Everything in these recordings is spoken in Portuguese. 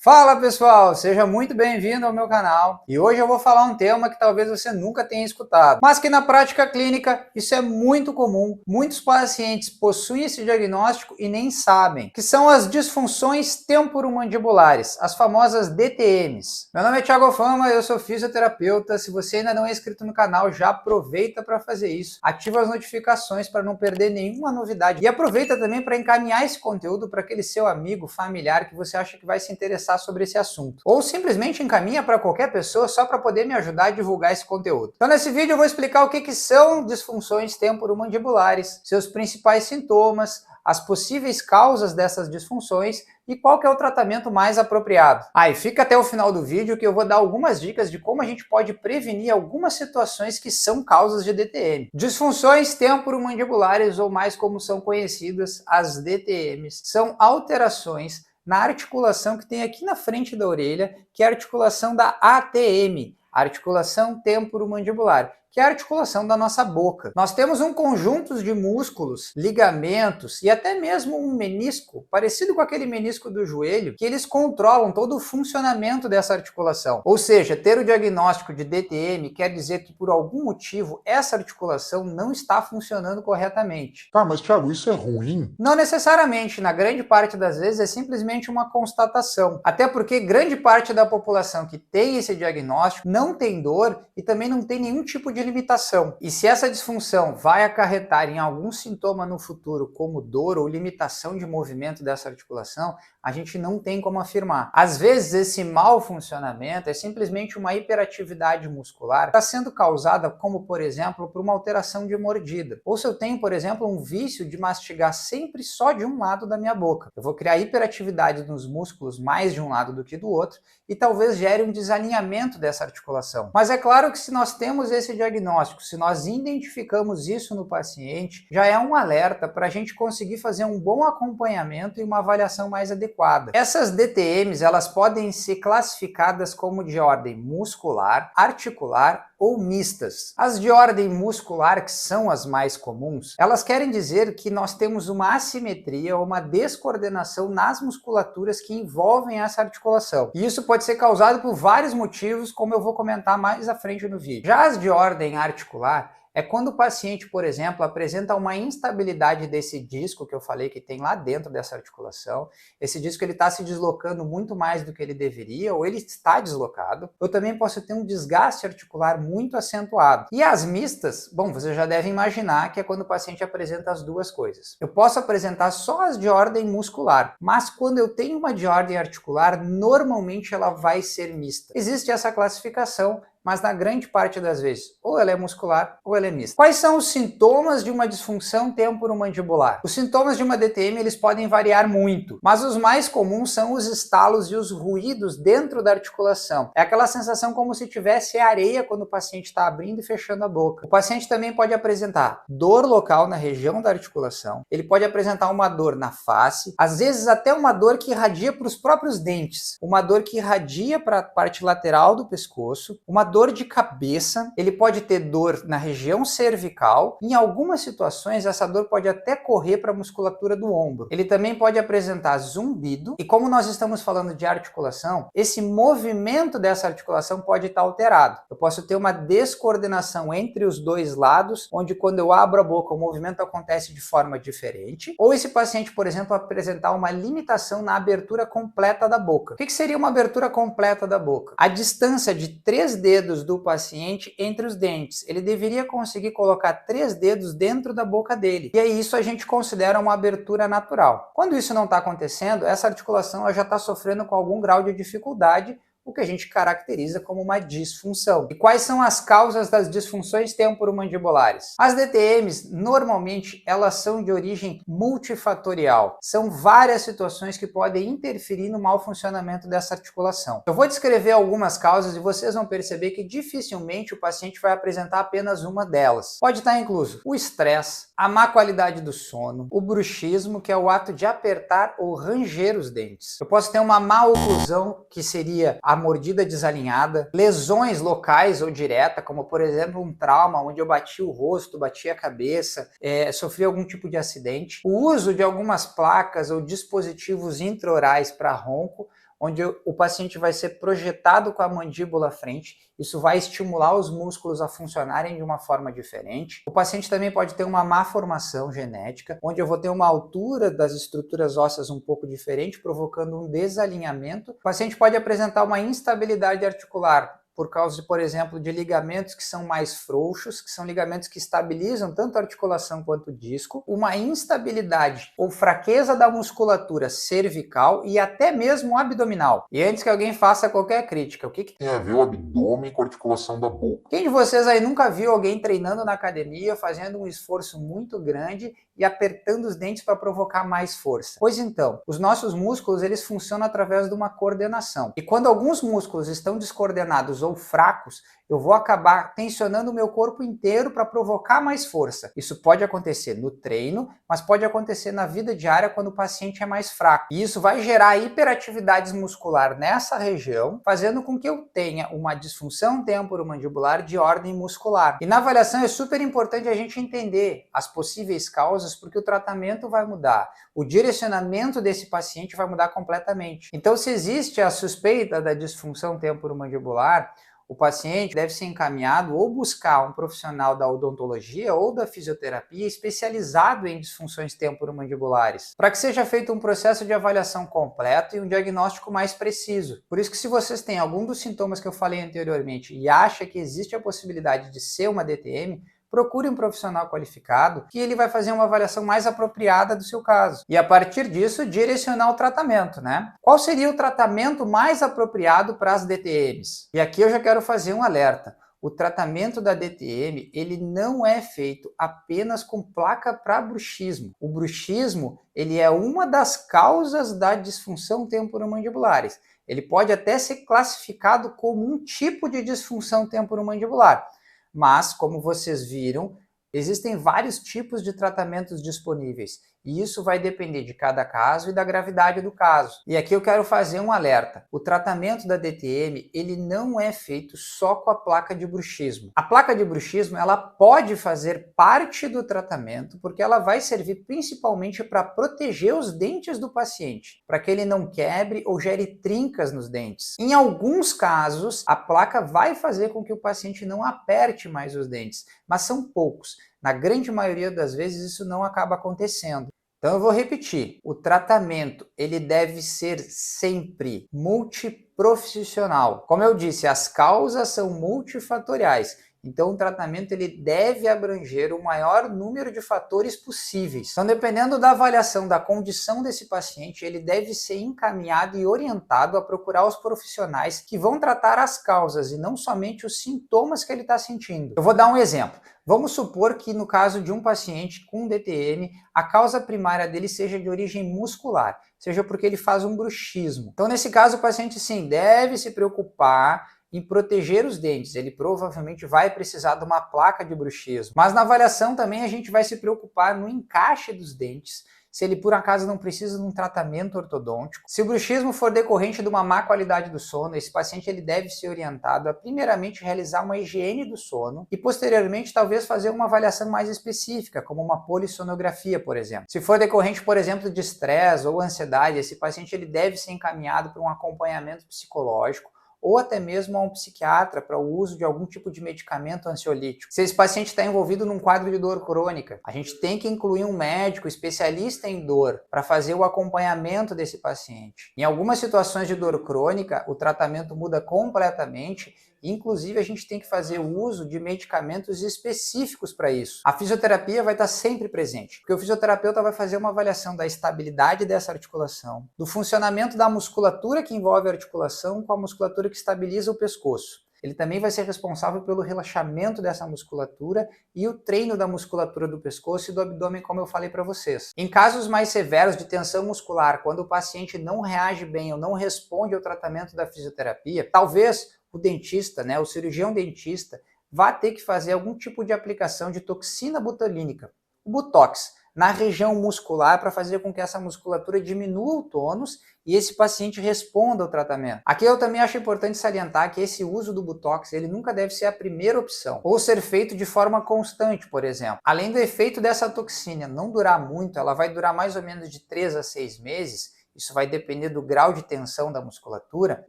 Fala pessoal, seja muito bem-vindo ao meu canal e hoje eu vou falar um tema que talvez você nunca tenha escutado, mas que na prática clínica isso é muito comum. Muitos pacientes possuem esse diagnóstico e nem sabem, que são as disfunções temporomandibulares, as famosas DTMs. Meu nome é Thiago Fama, eu sou fisioterapeuta. Se você ainda não é inscrito no canal, já aproveita para fazer isso, ativa as notificações para não perder nenhuma novidade e aproveita também para encaminhar esse conteúdo para aquele seu amigo, familiar que você acha que vai se interessar sobre esse assunto. Ou simplesmente encaminha para qualquer pessoa só para poder me ajudar a divulgar esse conteúdo. Então nesse vídeo eu vou explicar o que são disfunções temporomandibulares, seus principais sintomas, as possíveis causas dessas disfunções e qual que é o tratamento mais apropriado. E fica até o final do vídeo que eu vou dar algumas dicas de como a gente pode prevenir algumas situações que são causas de DTM. Disfunções temporomandibulares, ou mais como são conhecidas, as DTMs, são alterações na articulação que tem aqui na frente da orelha, que é a articulação da ATM, articulação temporomandibular, que é a articulação da nossa boca. Nós temos um conjunto de músculos, ligamentos e até mesmo um menisco, parecido com aquele menisco do joelho, que eles controlam todo o funcionamento dessa articulação. Ou seja, ter o diagnóstico de DTM quer dizer que por algum motivo essa articulação não está funcionando corretamente. Mas Thiago, isso é ruim? Não necessariamente, na grande parte das vezes é simplesmente uma constatação. Até porque grande parte da população que tem esse diagnóstico não tem dor e também não tem nenhum tipo de limitação. E se essa disfunção vai acarretar em algum sintoma no futuro, como dor ou limitação de movimento dessa articulação, a gente não tem como afirmar. Às vezes esse mau funcionamento é simplesmente uma hiperatividade muscular que está sendo causada, como por exemplo, por uma alteração de mordida. Ou se eu tenho, por exemplo, um vício de mastigar sempre só de um lado da minha boca. Eu vou criar hiperatividade nos músculos mais de um lado do que do outro e talvez gere um desalinhamento dessa articulação. Mas é claro que se nós temos esse diagnóstico, se nós identificamos isso no paciente, já é um alerta para a gente conseguir fazer um bom acompanhamento e uma avaliação mais adequada. Essas DTMs, elas podem ser classificadas como de ordem muscular, articular ou mistas. As de ordem muscular, que são as mais comuns, elas querem dizer que nós temos uma assimetria ou uma descoordenação nas musculaturas que envolvem essa articulação. E isso pode ser causado por vários motivos, como eu vou comentar mais à frente no vídeo. Já as de ordem articular é quando o paciente, por exemplo, apresenta uma instabilidade desse disco que eu falei que tem lá dentro dessa articulação. Esse disco ele está se deslocando muito mais do que ele deveria, ou ele está deslocado. Eu também posso ter um desgaste articular muito acentuado. E as mistas, bom, você já deve imaginar que é quando o paciente apresenta as duas coisas. Eu posso apresentar só as de ordem muscular, mas quando eu tenho uma de ordem articular, normalmente ela vai ser mista. Existe essa classificação, mas na grande parte das vezes, ou ela é muscular ou ela é mista. Quais são os sintomas de uma disfunção temporomandibular? Os sintomas de uma DTM eles podem variar muito, mas os mais comuns são os estalos e os ruídos dentro da articulação. É aquela sensação como se tivesse areia quando o paciente está abrindo e fechando a boca. O paciente também pode apresentar dor local na região da articulação, ele pode apresentar uma dor na face, às vezes até uma dor que irradia para os próprios dentes, uma dor que irradia para a parte lateral do pescoço, uma dor de cabeça, ele pode ter dor na região cervical, em algumas situações essa dor pode até correr para a musculatura do ombro. Ele também pode apresentar zumbido, e como nós estamos falando de articulação, esse movimento dessa articulação pode estar alterado. Eu posso ter uma descoordenação entre os dois lados, onde quando eu abro a boca o movimento acontece de forma diferente, ou esse paciente, por exemplo, apresentar uma limitação na abertura completa da boca. O que seria uma abertura completa da boca? A distância de 3 dedos do paciente entre os dentes. Ele deveria conseguir colocar 3 dedos dentro da boca dele. E aí isso a gente considera uma abertura natural. Quando isso não está acontecendo, essa articulação ela já está sofrendo com algum grau de dificuldade, o que a gente caracteriza como uma disfunção. E quais são as causas das disfunções temporomandibulares? As DTMs, normalmente, elas são de origem multifatorial. São várias situações que podem interferir no mau funcionamento dessa articulação. Eu vou descrever algumas causas e vocês vão perceber que dificilmente o paciente vai apresentar apenas uma delas. Pode estar incluso o estresse, a má qualidade do sono, o bruxismo, que é o ato de apertar ou ranger os dentes. Eu posso ter uma má oclusão, que seria a mordida desalinhada, lesões locais ou direta, como por exemplo um trauma onde eu bati o rosto, bati a cabeça, sofri algum tipo de acidente, o uso de algumas placas ou dispositivos intraorais para ronco, onde o paciente vai ser projetado com a mandíbula à frente. Isso vai estimular os músculos a funcionarem de uma forma diferente. O paciente também pode ter uma má formação genética, onde eu vou ter uma altura das estruturas ósseas um pouco diferente, provocando um desalinhamento. O paciente pode apresentar uma instabilidade articular, por causa, por exemplo, de ligamentos que são mais frouxos, que são ligamentos que estabilizam tanto a articulação quanto o disco, uma instabilidade ou fraqueza da musculatura cervical e até mesmo abdominal. E antes que alguém faça qualquer crítica, o que Tem a ver o abdômen com a articulação da boca. Quem de vocês aí nunca viu alguém treinando na academia, fazendo um esforço muito grande e apertando os dentes para provocar mais força? Pois então, os nossos músculos, eles funcionam através de uma coordenação. E quando alguns músculos estão descoordenados ou fracos, eu vou acabar tensionando o meu corpo inteiro para provocar mais força. Isso pode acontecer no treino, mas pode acontecer na vida diária quando o paciente é mais fraco. E isso vai gerar hiperatividade muscular nessa região, fazendo com que eu tenha uma disfunção temporomandibular de ordem muscular. E na avaliação é super importante a gente entender as possíveis causas, porque o tratamento vai mudar. O direcionamento desse paciente vai mudar completamente. Então, se existe a suspeita da disfunção temporomandibular, o paciente deve ser encaminhado ou buscar um profissional da odontologia ou da fisioterapia especializado em disfunções temporomandibulares, para que seja feito um processo de avaliação completo e um diagnóstico mais preciso. Por isso que se vocês têm algum dos sintomas que eu falei anteriormente e acha que existe a possibilidade de ser uma DTM, procure um profissional qualificado que ele vai fazer uma avaliação mais apropriada do seu caso. E a partir disso, direcionar o tratamento, né? Qual seria o tratamento mais apropriado para as DTMs? E aqui eu já quero fazer um alerta. O tratamento da DTM, ele não é feito apenas com placa para bruxismo. O bruxismo, ele é uma das causas da disfunção temporomandibulares. Ele pode até ser classificado como um tipo de disfunção temporomandibular. Mas, como vocês viram, existem vários tipos de tratamentos disponíveis e isso vai depender de cada caso e da gravidade do caso. E aqui eu quero fazer um alerta. O tratamento da DTM, ele não é feito só com a placa de bruxismo. A placa de bruxismo, ela pode fazer parte do tratamento porque ela vai servir principalmente para proteger os dentes do paciente, para que ele não quebre ou gere trincas nos dentes. Em alguns casos, a placa vai fazer com que o paciente não aperte mais os dentes, mas são poucos. Na grande maioria das vezes isso não acaba acontecendo. Então eu vou repetir, o tratamento ele deve ser sempre multiprofissional. Como eu disse, as causas são multifatoriais. Então o tratamento ele deve abranger o maior número de fatores possíveis. Então, dependendo da avaliação da condição desse paciente, ele deve ser encaminhado e orientado a procurar os profissionais que vão tratar as causas e não somente os sintomas que ele está sentindo. Eu vou dar um exemplo. Vamos supor que no caso de um paciente com DTM, a causa primária dele seja de origem muscular, seja porque ele faz um bruxismo. Então, nesse caso, o paciente sim deve se preocupar em proteger os dentes. Ele provavelmente vai precisar de uma placa de bruxismo. Mas na avaliação também a gente vai se preocupar no encaixe dos dentes, se ele por acaso não precisa de um tratamento ortodôntico. Se o bruxismo for decorrente de uma má qualidade do sono, esse paciente ele deve ser orientado a primeiramente realizar uma higiene do sono e posteriormente talvez fazer uma avaliação mais específica, como uma polissonografia, por exemplo. Se for decorrente, por exemplo, de estresse ou ansiedade, esse paciente ele deve ser encaminhado para um acompanhamento psicológico ou até mesmo a um psiquiatra para o uso de algum tipo de medicamento ansiolítico. Se esse paciente está envolvido num quadro de dor crônica, a gente tem que incluir um médico especialista em dor para fazer o acompanhamento desse paciente. Em algumas situações de dor crônica, o tratamento muda completamente. Inclusive, a gente tem que fazer o uso de medicamentos específicos para isso. A fisioterapia vai estar sempre presente, porque o fisioterapeuta vai fazer uma avaliação da estabilidade dessa articulação, do funcionamento da musculatura que envolve a articulação com a musculatura que estabiliza o pescoço. Ele também vai ser responsável pelo relaxamento dessa musculatura e o treino da musculatura do pescoço e do abdômen, como eu falei para vocês. Em casos mais severos de tensão muscular, quando o paciente não reage bem ou não responde ao tratamento da fisioterapia, talvez o dentista, o cirurgião dentista, vai ter que fazer algum tipo de aplicação de toxina botulínica, o Botox, na região muscular para fazer com que essa musculatura diminua o tônus e esse paciente responda ao tratamento. Aqui eu também acho importante salientar que esse uso do Botox ele nunca deve ser a primeira opção, ou ser feito de forma constante, por exemplo. Além do efeito dessa toxina não durar muito, ela vai durar mais ou menos de 3 a 6 meses, isso vai depender do grau de tensão da musculatura,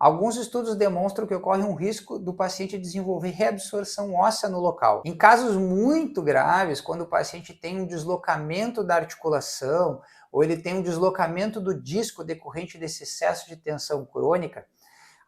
alguns estudos demonstram que ocorre um risco do paciente desenvolver reabsorção óssea no local. Em casos muito graves, quando o paciente tem um deslocamento da articulação, ou ele tem um deslocamento do disco decorrente desse excesso de tensão crônica,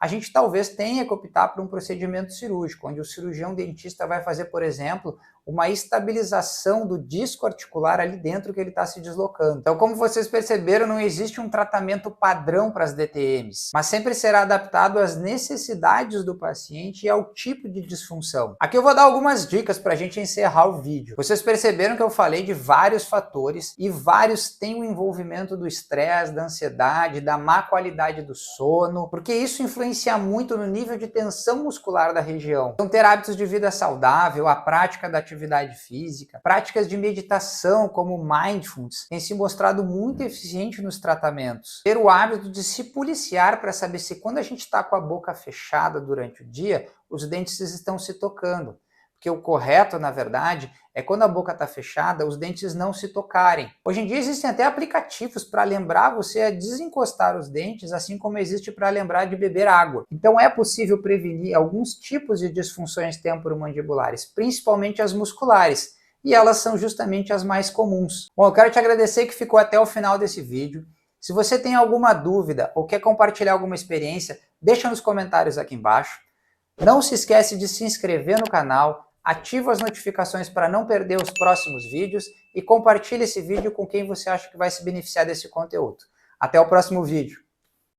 a gente talvez tenha que optar por um procedimento cirúrgico, onde o cirurgião dentista vai fazer, por exemplo, uma estabilização do disco articular ali dentro que ele está se deslocando. Então, como vocês perceberam, não existe um tratamento padrão para as DTMs, mas sempre será adaptado às necessidades do paciente e ao tipo de disfunção. Aqui eu vou dar algumas dicas para a gente encerrar o vídeo. Vocês perceberam que eu falei de vários fatores e vários têm o envolvimento do estresse, da ansiedade, da má qualidade do sono, porque isso influencia muito no nível de tensão muscular da região. Então, ter hábitos de vida saudável, a prática da atividade física, práticas de meditação como mindfulness têm se mostrado muito eficiente nos tratamentos. Ter o hábito de se policiar para saber se quando a gente está com a boca fechada durante o dia, os dentes estão se tocando. Porque o correto, na verdade, é quando a boca está fechada, os dentes não se tocarem. Hoje em dia existem até aplicativos para lembrar você a desencostar os dentes, assim como existe para lembrar de beber água. Então é possível prevenir alguns tipos de disfunções temporomandibulares, principalmente as musculares, e elas são justamente as mais comuns. Bom, eu quero te agradecer que ficou até o final desse vídeo. Se você tem alguma dúvida ou quer compartilhar alguma experiência, deixa nos comentários aqui embaixo. Não se esquece de se inscrever no canal, ativa as notificações para não perder os próximos vídeos e compartilhe esse vídeo com quem você acha que vai se beneficiar desse conteúdo. Até o próximo vídeo.